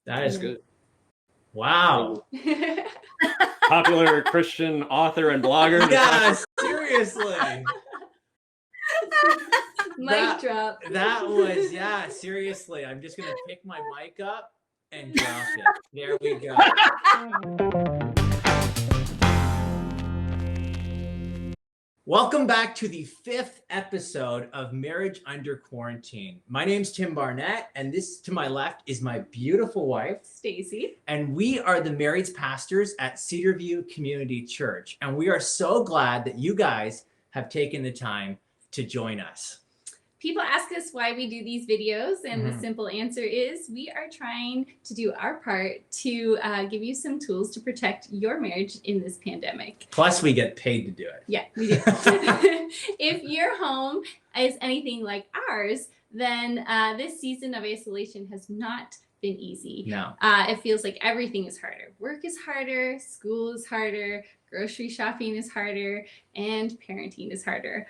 That is good. Wow. Popular Christian author and blogger. Yeah, seriously. Mic drop. That was, yeah, seriously. I'm just going to pick my mic up and drop it. There we go. Welcome back to the 5th episode of Marriage Under Quarantine. My name's Tim Barnett, and this to my left is my beautiful wife, Stacy. And we are the married pastors at Cedarview Community Church. And we are so glad that you guys have taken the time to join us. People ask us why we do these videos, and the simple answer is we are trying to do our part to give you some tools to protect your marriage in this pandemic. Plus, we get paid to do it. Yeah, we do. If your home is anything like ours, then this season of isolation has not been easy. No. It feels like everything is harder. Work is harder, school is harder, grocery shopping is harder, and parenting is harder.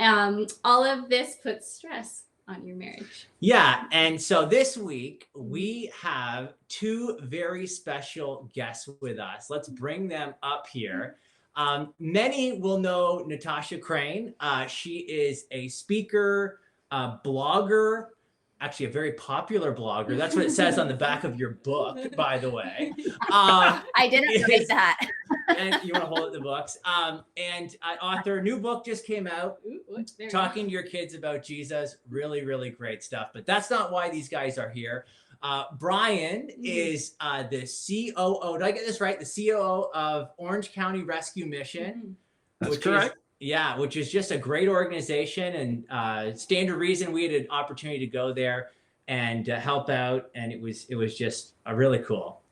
All of this puts stress on your marriage. Yeah, and so this week we have two very special guests with us. Let's bring them up here. Many will know Natasha Crain. She is a speaker, blogger, actually a very popular blogger. That's what it says on the back of your book, by the way. I didn't write that. And you want to hold up the books. And author, new book just came out, talking to your kids about Jesus. Really, really great stuff. But that's not why these guys are here. Bryan is the COO. Did I get this right? The COO of Orange County Rescue Mission. That's correct. Which is just a great organization, and stand to reason we had an opportunity to go there and help out, and it was just really cool.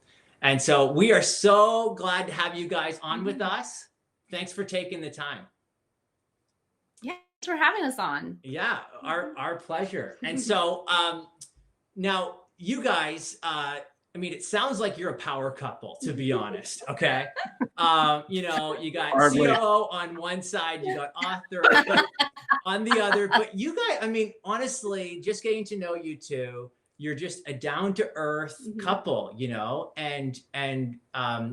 And so we are so glad to have you guys on with us. Thanks for taking the time. Yeah, thanks for having us on. Yeah, our pleasure. And so now you guys, I mean, it sounds like you're a power couple, to be honest. Okay. You got COO on one side, you got author on the other, but you guys, I mean, honestly, just getting to know you two, you're just a down to earth couple, and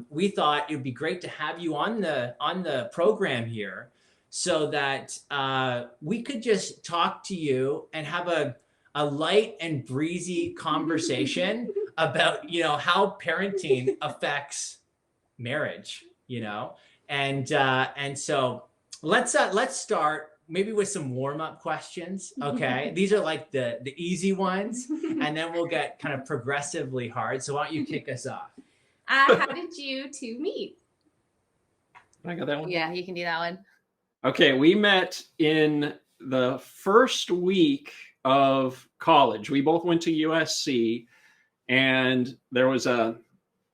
we thought it would be great to have you on the program here so that we could just talk to you and have a light and breezy conversation about, how parenting affects marriage, and so let's start maybe with some warm-up questions. Okay. These are like the easy ones, and then we'll get kind of progressively hard. So why don't you kick us off? How did you two meet? I got that one. Yeah, you can do that one. Okay. We met in the first week of college. We both went to USC, and there was a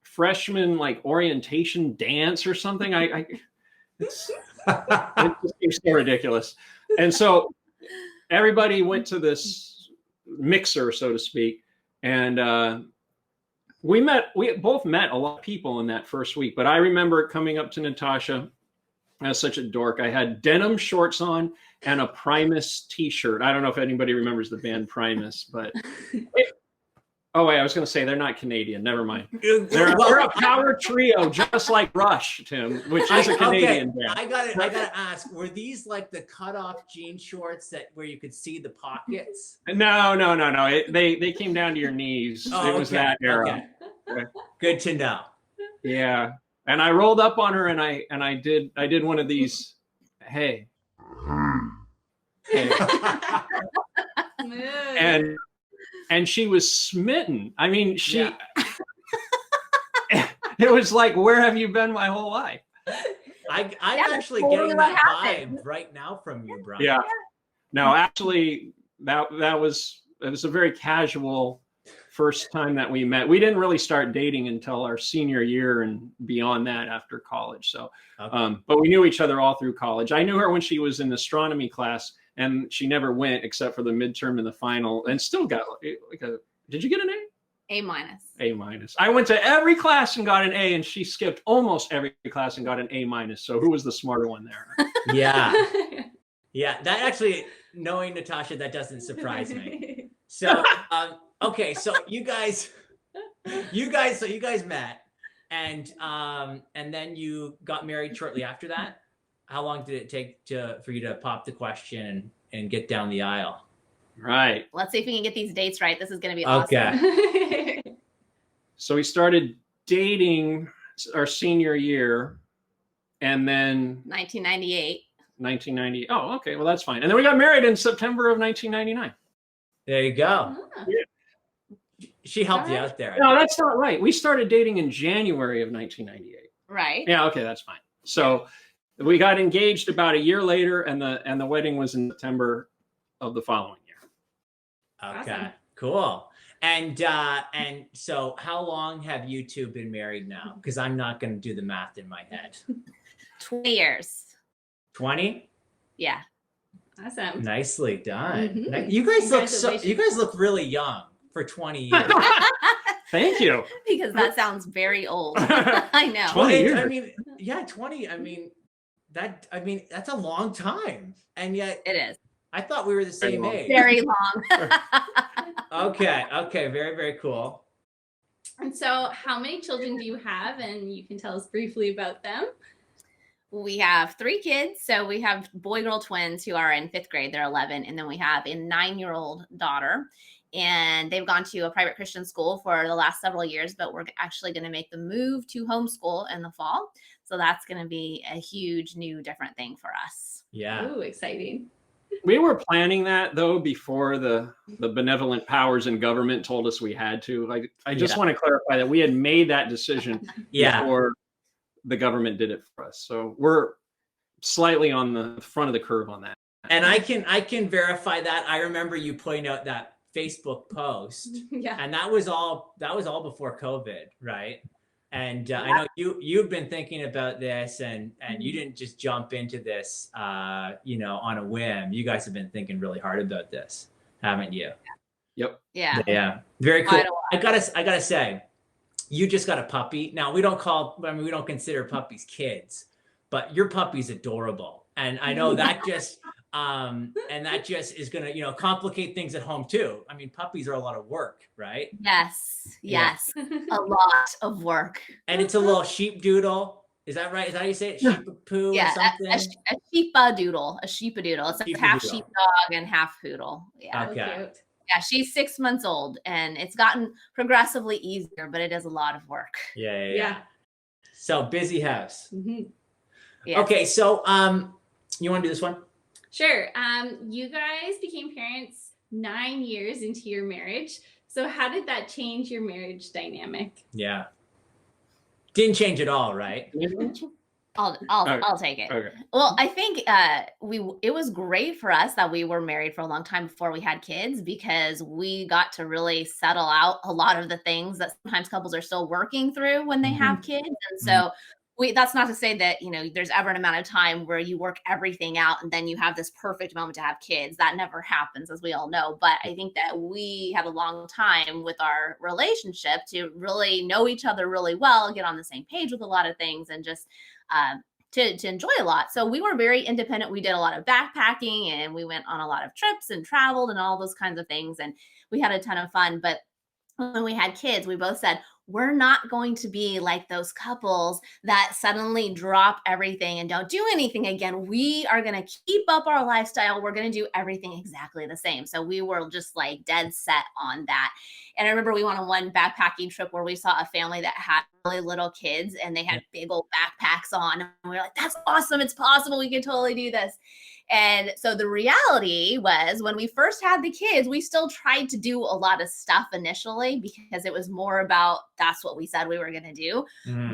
freshman orientation dance or something. It's so ridiculous. And so everybody went to this mixer, so to speak. And we both met a lot of people in that first week. But I remember coming up to Natasha as such a dork. I had denim shorts on and a Primus t-shirt. I don't know if anybody remembers the band Primus, but oh wait, I was going to say they're not Canadian. Never mind. They're a power trio, just like Rush, Tim, which is a Canadian band. I gotta ask, were these like the cut-off jean shorts where you could see the pockets? No. They came down to your knees. It was that era. Okay. Good to know. Yeah, and I rolled up on her, and I did one of these. Hey. And she was smitten. I mean, it was like, where have you been my whole life? I'm actually getting that vibe right now from you, Bryan. Yeah. No, actually, it was a very casual first time that we met. We didn't really start dating until our senior year and beyond that after college. So, but we knew each other all through college. I knew her when she was in astronomy class, and she never went except for the midterm and the final, and still got did you get an A? A minus. A minus. I went to every class and got an A, and she skipped almost every class and got an A minus. So who was the smarter one there? Yeah. Yeah. That actually, knowing Natasha, that doesn't surprise me. So, okay. So you guys you guys met, and then you got married shortly after that. How long did it take for you to pop the question and get down the aisle? Right. Let's see if we can get these dates right. This is going to be Okay. awesome. So we started dating our senior year, and then 1998. 1990. Oh, okay. Well, that's fine. And then we got married in September of 1999. There you go. Ah, She helped you out there. No, that's not right. We started dating in January of 1998. Right. Yeah. Okay, that's fine. So we got engaged about a year later, and the wedding was in September of the following year. Okay. Awesome. Cool. And so how long have you two been married now? Because I'm not going to do the math in my head. 20 years. 20? Yeah. Awesome. Nicely done. Mhm. You guys look really young for 20 years. Thank you. Because that sounds very old. I know. 20 years. I mean, yeah, 20. I mean, that's a long time. And yet It is. I thought we were the same long. age. Very long. Okay. Very, very cool. And so, how many children do you have? And you can tell us briefly about them. We have 3 kids. So we have boy-girl twins who are in 5th grade. They're 11. And then we have a 9-year-old daughter. And they've gone to a private Christian school for the last several years, but we're actually going to make the move to homeschool in the fall. So that's going to be a huge, new, different thing for us. Yeah. Ooh, exciting. We were planning that though before the benevolent powers in government told us we had to. Like, I just want to clarify that we had made that decision Yeah. before the government did it for us. So we're slightly on the front of the curve on that. And I can verify that. I remember you pointing out that Facebook post, Yeah. and that was all before COVID, right? And I know you've been thinking about this, and you didn't just jump into this, on a whim. You guys have been thinking really hard about this, haven't you? Yep. Yeah. Yeah. Very cool. Quite a while. I gotta say, you just got a puppy. Now we don't consider puppies kids, but your puppy's adorable, and I know that just. And that just is gonna, complicate things at home too. I mean, puppies are a lot of work, right? Yes. Yeah. Yes. A lot of work. And it's a little sheep doodle. Is that right? Is that how you say it? Sheep poo Yeah. or something? A sheepadoodle. A sheepadoodle. It's like half Sheepadoodle. sheepdog and half poodle. Yeah. So Okay. cute. Yeah. She's 6 months old and it's gotten progressively easier, but it is a lot of work. Yeah. So busy house. Mhm. Yeah. Okay, so you want to do this one? Sure. You guys became parents 9 years into your marriage. So how did that change your marriage dynamic? Yeah. Didn't change at all, right? I'll take it. Okay. Well, I think it was great for us that we were married for a long time before we had kids because we got to really settle out a lot of the things that sometimes couples are still working through when they have kids. And so that's not to say that, there's ever an amount of time where you work everything out and then you have this perfect moment to have kids. That never happens, as we all know. But I think that we had a long time with our relationship to really know each other really well, get on the same page with a lot of things and just to enjoy a lot. So we were very independent. We did a lot of backpacking and we went on a lot of trips and traveled and all those kinds of things. And we had a ton of fun. But when we had kids, we both said, we're not going to be like those couples that suddenly drop everything and don't do anything again. We are going to keep up our lifestyle. We're going to do everything exactly the same. So we were just like dead set on that. And I remember we went on one backpacking trip where we saw a family that had really little kids and they had big old backpacks on. And we were like, that's awesome. It's possible. We can totally do this. And so the reality was when we first had the kids, we still tried to do a lot of stuff initially because it was more about that's what we said we were going to do.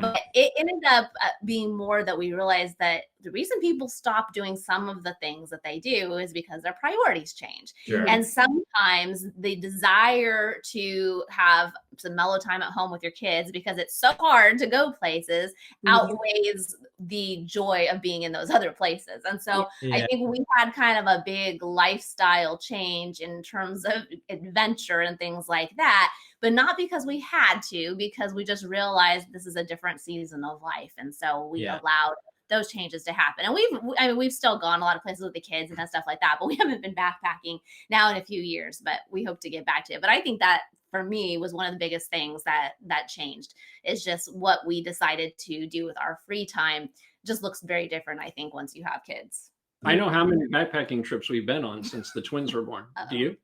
But it ended up being more that we realized that the reason people stop doing some of the things that they do is because their priorities change. Sure. And sometimes the desire to have some mellow time at home with your kids because it's so hard to go places outweighs the joy of being in those other places. And so I think we had kind of a big lifestyle change in terms of adventure and things like that, but not because we had to, because we just realized this is a different season of life. And so we allowed those changes to happen. And we've still gone a lot of places with the kids and stuff like that, but we haven't been backpacking now in a few years, but we hope to get back to it. But I think that for me was one of the biggest things that changed, is just what we decided to do with our free time just looks very different, I think, once you have kids. I know how many backpacking trips we've been on since the twins were born. Do you?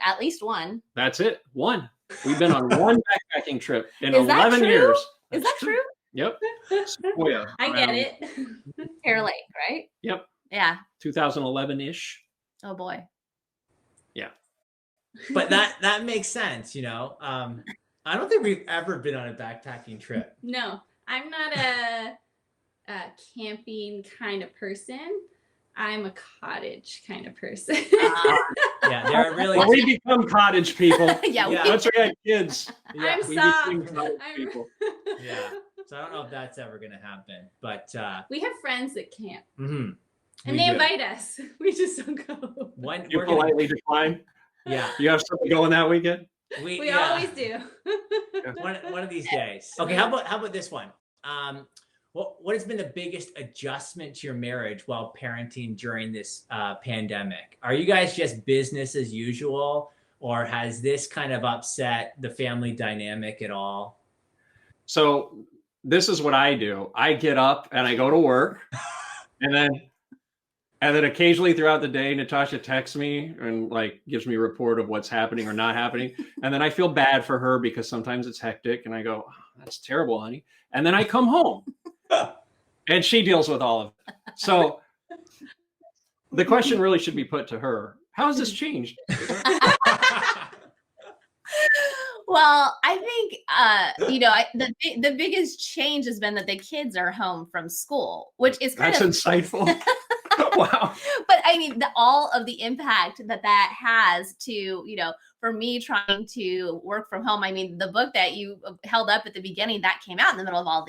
At least one. That's it. One. We've been on one backpacking trip in Is that 11 true? years. Is that true? Yep. Sequoia, I get it. Pear Lake, right? Yep. Yeah. 2011-ish. Oh boy. Yeah. But that makes sense, you know. I don't think we've ever been on a backpacking trip. No, I'm not a camping kind of person. I'm a cottage kind of person. Yeah, they're really. Well, we become cottage people. Yeah. Yeah. Once we had kids, Yeah, I'm we soft. became cottage I'm- people. yeah. So I don't know if that's ever gonna happen, but We have friends that camp, mhm. and We they do. invite us. We just don't go. When You we're gonna, politely decline. yeah, You have something going that weekend? We yeah. always do. One of these days. Okay, how about this one? What has been the biggest adjustment to your marriage while parenting during this pandemic? Are you guys just business as usual, or has this kind of upset the family dynamic at all? So this is what I do. I get up and I go to work, and then occasionally throughout the day, Natasha texts me and like gives me a report of what's happening or not happening. And then I feel bad for her because sometimes it's hectic, and I go, oh, "That's terrible, honey." And then I come home, and she deals with all of it. So the question really should be put to her: how has this changed? Well, I think the biggest change has been that the kids are home from school, which is kind That's of insightful. Wow. But I mean, all of the impact that has to, for me trying to work from home. I mean, the book that you held up at the beginning, that came out in the middle of all of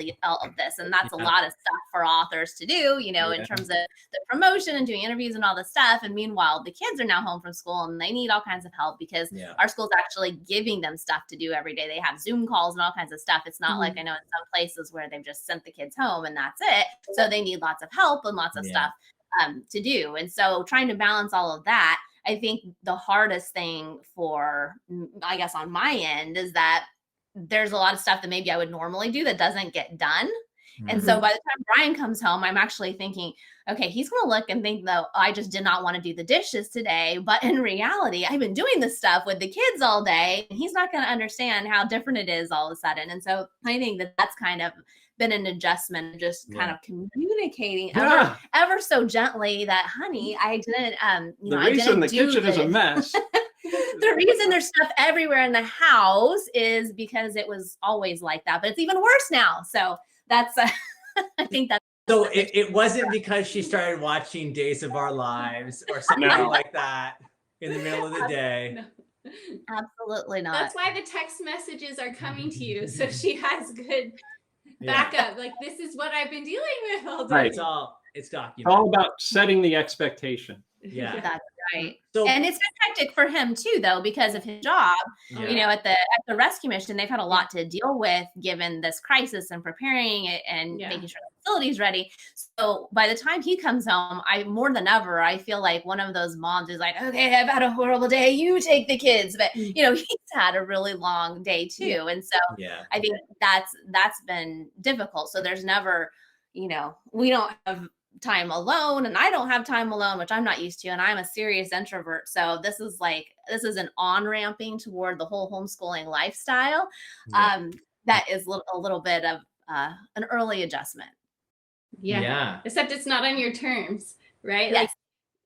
this. And that's a lot of stuff for authors to do, in terms of the promotion and doing interviews and all this stuff. And meanwhile, the kids are now home from school and they need all kinds of help because our school's actually giving them stuff to do every day. They have Zoom calls and all kinds of stuff. It's not like I know in some places where they've just sent the kids home and that's it. So they need lots of help and lots of stuff to do. And so trying to balance all of that, I think the hardest thing for, I guess on my end, is that there's a lot of stuff that maybe I would normally do that doesn't get done. Mm-hmm. And so by the time Bryan comes home, I'm actually thinking, okay, he's going to look and think though, I just did not want to do the dishes today. But in reality, I've been doing this stuff with the kids all day and he's not going to understand how different it is all of a sudden. And so I think that's kind of been an adjustment, just kind of communicating ever so gently that, honey, I didn't, the reason the kitchen is a mess. The reason there's stuff everywhere in the house is because it was always like that, but it's even worse now. So that's, I think that's. So it wasn't because she started watching Days of Our Lives or something like that in the middle of the day. No. Absolutely not. That's why the text messages are coming to you. So she has good backup. Like, this is what I've been dealing with all day. Right. It's documented. It's all about setting the expectation. Yeah. That's right. So, and it's been hectic for him too, though, because of his job. At the rescue mission, they've had a lot to deal with given this crisis and preparing it and making sure the facility's ready. So by the time he comes home, more than ever, I feel like one of those moms is like, okay, I've had a horrible day. You take the kids. But he's had a really long day too. And so I think that's been difficult. So there's never, we don't have time alone and I don't have time alone, which I'm not used to, and I'm a serious introvert, so this is an on-ramping toward the whole homeschooling lifestyle that is a little bit of an early adjustment. Except it's not on your terms, right? Yes.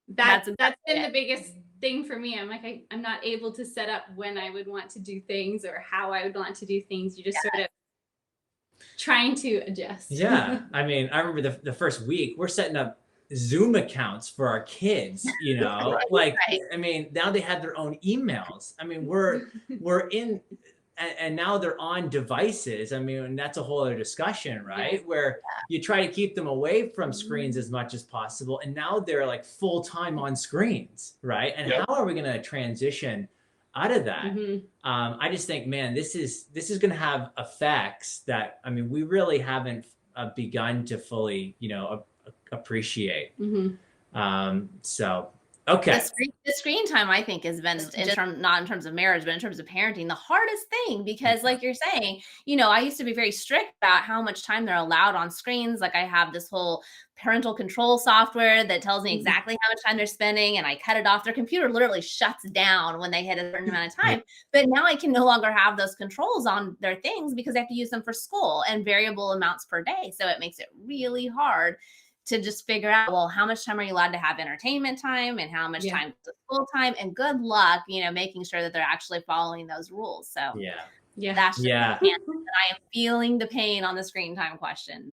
Like that's been the biggest thing for me. I'm like, I'm not able to set up when I would want to do things or how I would want to do things. You just sort of trying to adjust. Yeah. I mean, I remember the first week we're setting up Zoom accounts for our kids, I mean, now they have their own emails. I mean, we're in, and now they're on devices. I mean, and that's a whole other discussion, right? Where you try to keep them away from screens as much as possible. And now they're like full time on screens, right? And how are we going to transition out of that? I just think, man, this is going to have effects that, I mean, we really haven't appreciate. So, Okay. The screen time, I think, has been not in terms of marriage, but in terms of parenting, the hardest thing, because like you're saying, I used to be very strict about how much time they're allowed on screens. Like I have this whole parental control software that tells me exactly how much time they're spending, and I cut it off. Their computer literally shuts down when they hit a certain amount of time. But now I can no longer have those controls on their things because I have to use them for school and variable amounts per day. So it makes it really hard to just figure out, well, how much time are you allowed to have entertainment time and how much time is school time, and good luck, making sure that they're actually following those rules. So that's just I am feeling the pain on the screen time question.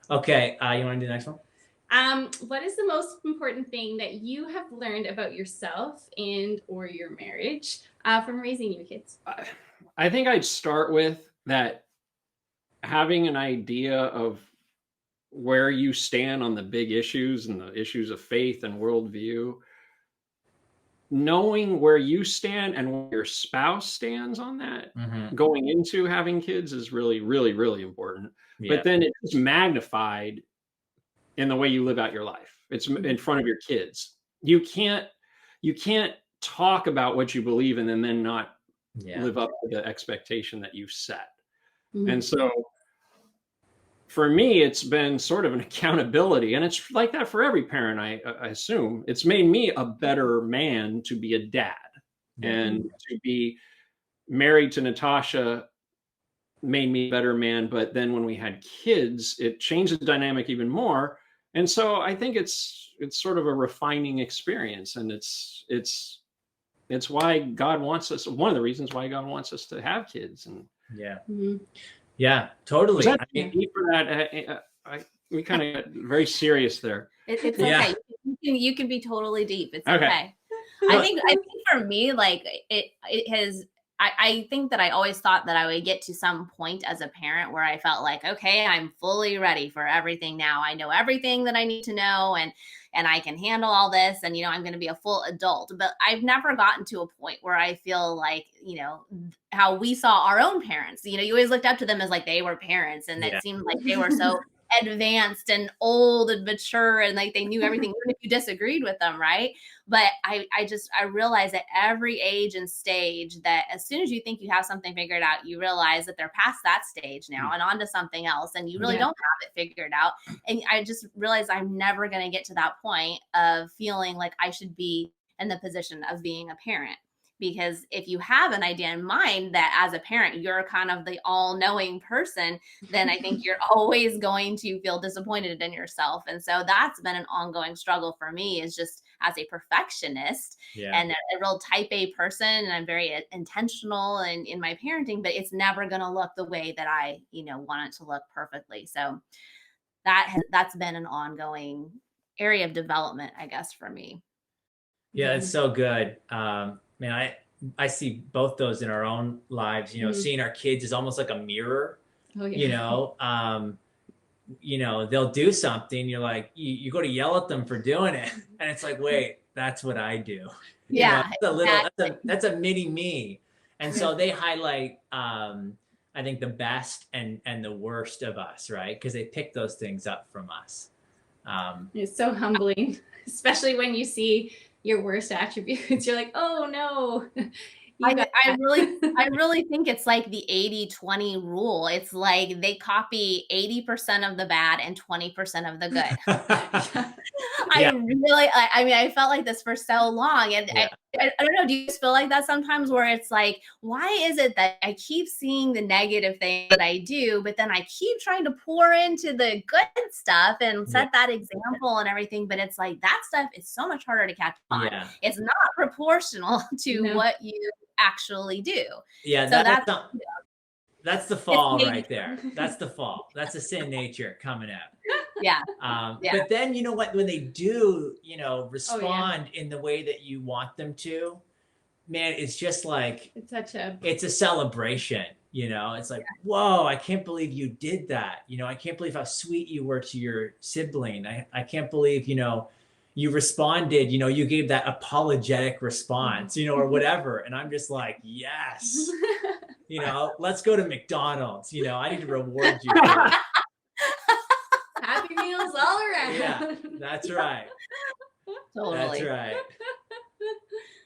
Okay. You want to do the next one? What is the most important thing that you have learned about yourself and or your marriage from raising your kids? I think I'd start with that, having an idea of where you stand on the big issues and the issues of faith and worldview. Knowing where you stand and where your spouse stands on that going into having kids is really, really, really important. But then it's magnified in the way you live out your life. It's in front of your kids. You can't talk about what you believe in and then not live up to the expectation that you've set. And so for me, it's been sort of an accountability, and it's like that for every parent, I assume. It's made me a better man to be a dad, and to be married to Natasha made me a better man. But then when we had kids, it changed the dynamic even more. And so I think it's sort of a refining experience, and it's why God wants us. One of the reasons why God wants us to have kids. And yeah, totally. Was that deep for that? We kind of got very serious there. It's okay. You can be totally deep. It's okay. I think for me, like it has. I think that I always thought that I would get to some point as a parent where I felt like, okay, I'm fully ready for everything now. I know everything that I need to know, and I can handle all this, and I'm going to be a full adult. But I've never gotten to a point where I feel like, how we saw our own parents. You always looked up to them as like they were parents, and it seemed like they were so advanced and old and mature, and like they knew everything, even if you disagreed with them, right? But I realized at every age and stage that as soon as you think you have something figured out, you realize that they're past that stage now and on to something else, and you really don't have it figured out. And I just realized I'm never going to get to that point of feeling like I should be in the position of being a parent. Because if you have an idea in mind that as a parent, you're kind of the all-knowing person, then I think you're always going to feel disappointed in yourself. And so that's been an ongoing struggle for me, is just as a perfectionist and a real type A person. And I'm very intentional in my parenting, but it's never going to look the way that I, want it to look perfectly. So that's been an ongoing area of development, I guess, for me. Yeah, it's so good. Man, I see both those in our own lives. Seeing our kids is almost like a mirror. They'll do something. You're like, you go to yell at them for doing it, and it's like, wait, that's what I do. That's a mini me. And so they highlight, I think, the best and the worst of us, right? Because they pick those things up from us. It's so humbling, especially when you see your worst attributes. You're like, oh no. I really think it's like the 80-20 rule. It's like they copy 80% of the bad and 20% of the good. I felt like this for so long. And I don't know, do you just feel like that sometimes, where it's like, why is it that I keep seeing the negative thing that I do, but then I keep trying to pour into the good stuff and set that example and everything. But it's like that stuff is so much harder to catch on. It's not proportional to what you actually do. That's the fall right there. That's the fall. That's the sin nature coming out. But then, you know what, when they do, respond in the way that you want them to, man, it's just like, it's a celebration. It's like, whoa, I can't believe you did that. I can't believe how sweet you were to your sibling. I can't believe, you responded, you gave that apologetic response, or whatever. And I'm just like, yes, let's go to McDonald's. I need to reward you. Happy meals all around. Yeah, that's right. Totally. That's right.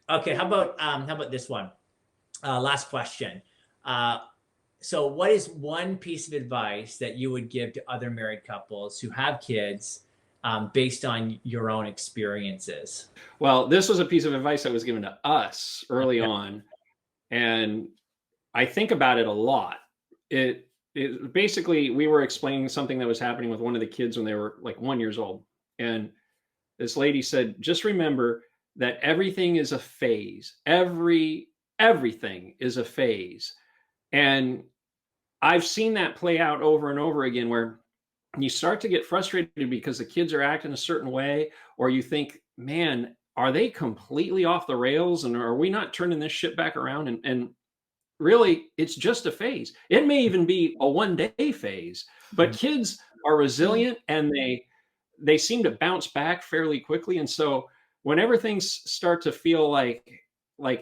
Okay, how about this one? Last question. So what is one piece of advice that you would give to other married couples who have kids, based on your own experiences? Well, this was a piece of advice that was given to us early on, and I think about it a lot. It basically, we were explaining something that was happening with one of the kids when they were like 1 year old, and this lady said, "Just remember that everything is a phase. Everything is a phase." And I've seen that play out over and over again, where you start to get frustrated because the kids are acting a certain way, or you think, man, are they completely off the rails? And are we not turning this shit back around? And really, it's just a phase. It may even be a 1 day phase, but kids are resilient and they seem to bounce back fairly quickly. And so whenever things start to feel like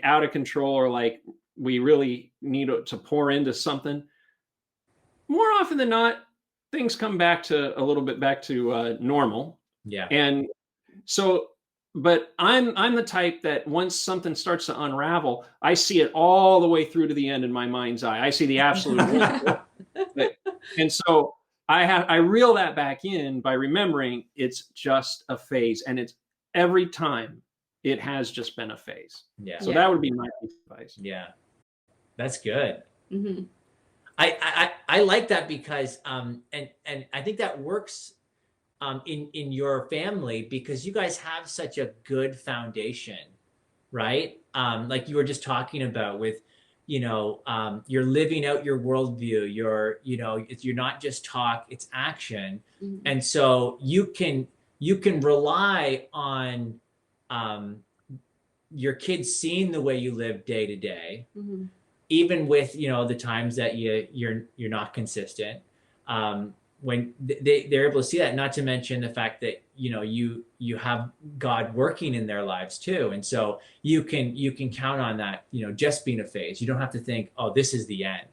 out of control, or like we really need to pour into something, more often than not, things come back to a little bit back to normal. Yeah. And so, but I'm the type that once something starts to unravel, I see it all the way through to the end in my mind's eye. I see the absolute and so I reel that back in by remembering it's just a phase, and it's every time it has just been a phase. Yeah. So that would be my advice. Yeah. That's good. Mhm. I like that because and I think that works in your family, because you guys have such a good foundation, right? Like you were just talking about with, you're living out your worldview. You're not just talk, it's action. Mhm. And so you can rely on your kids seeing the way you live day to day, Mhm. even with the times that you're not consistent. When they're able to see that, not to mention the fact that you have God working in their lives too, and so you can count on that, just being a phase. You don't have to think, oh, this is the end.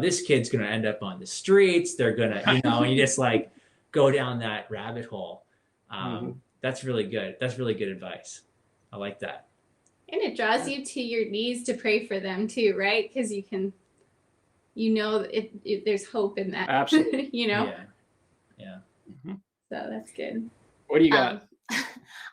This kid's gonna end up on the streets. They're gonna, you just like go down that rabbit hole. That's really good. That's really good advice. I like that. And it draws you to your knees to pray for them too, right? Because there's hope in that. Absolutely. Yeah. Mhm. So that's good. What do you got?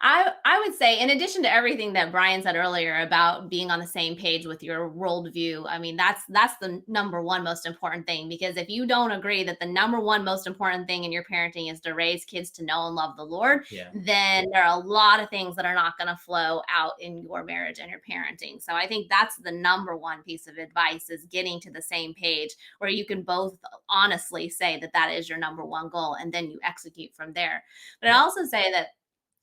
I would say, in addition to everything that Bryan said earlier about being on the same page with your worldview, I mean, that's the number one most important thing. Because if you don't agree that the number one most important thing in your parenting is to raise kids to know and love the Lord, then there are a lot of things that are not going to flow out in your marriage and your parenting. So I think that's the number one piece of advice, is getting to the same page where you can both honestly say that that is your number one goal, and then you execute from there. But I also say that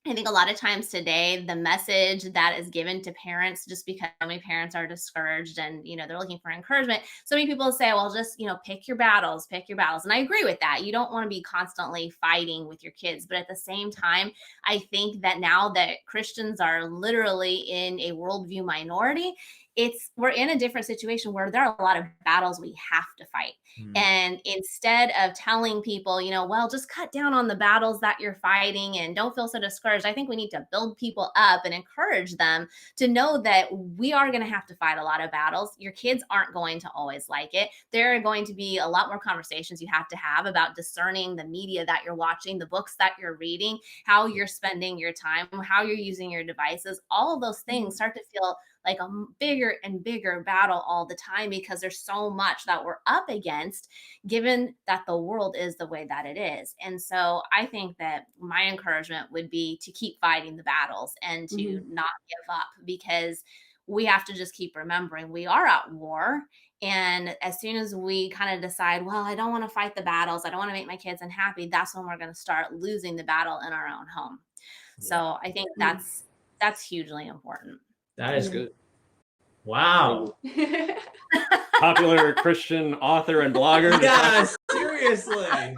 I think a lot of times today, the message that is given to parents, just because so many parents are discouraged and, they're looking for encouragement. So many people say, well, just, pick your battles. And I agree with that. You don't want to be constantly fighting with your kids. But at the same time, I think that now that Christians are literally in a worldview minority, we're in a different situation where there are a lot of battles we have to fight. And instead of telling people, well, just cut down on the battles that you're fighting and don't feel so discouraged, I think we need to build people up and encourage them to know that we are going to have to fight a lot of battles. Your kids aren't going to always like it. There are going to be a lot more conversations you have to have about discerning the media that you're watching, the books that you're reading, how you're spending your time, how you're using your devices. All of those things start to feel like a bigger and bigger battle all the time, because there's so much that we're up against, given that the world is the way that it is. And so I think that my encouragement would be to keep fighting the battles and to not give up, because we have to just keep remembering we are at war. And as soon as we kind of decide, well, I don't want to fight the battles, I don't want to make my kids unhappy, that's when we're going to start losing the battle in our own home. So I think that's hugely important. That is good. Wow. Popular Christian author and blogger. Yes, seriously.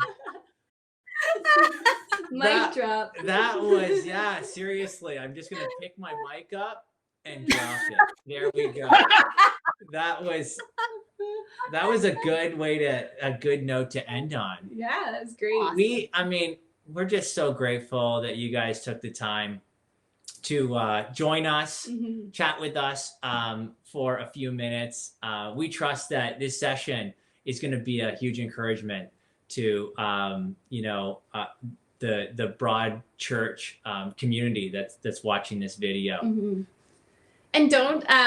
Mic drop. That was, seriously. I'm just going to pick my mic up and drop it. There we go. That was a good note to end on. Yeah, that's great. We're just so grateful that you guys took the time join us, Mhm. chat with us for a few minutes. We trust that this session is going to be a huge encouragement to the broad church community that's watching this video. Mhm. And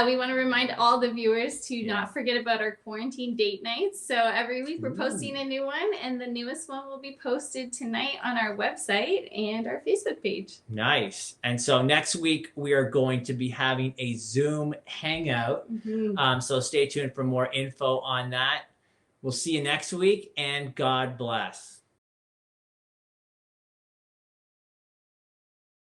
we want to remind all the viewers to not forget about our quarantine date nights. So every week we're posting a new one, and the newest one will be posted tonight on our website and our Facebook page. Nice. And so next week we are going to be having a Zoom hangout. Mhm. So stay tuned for more info on that. We'll see you next week, and God bless.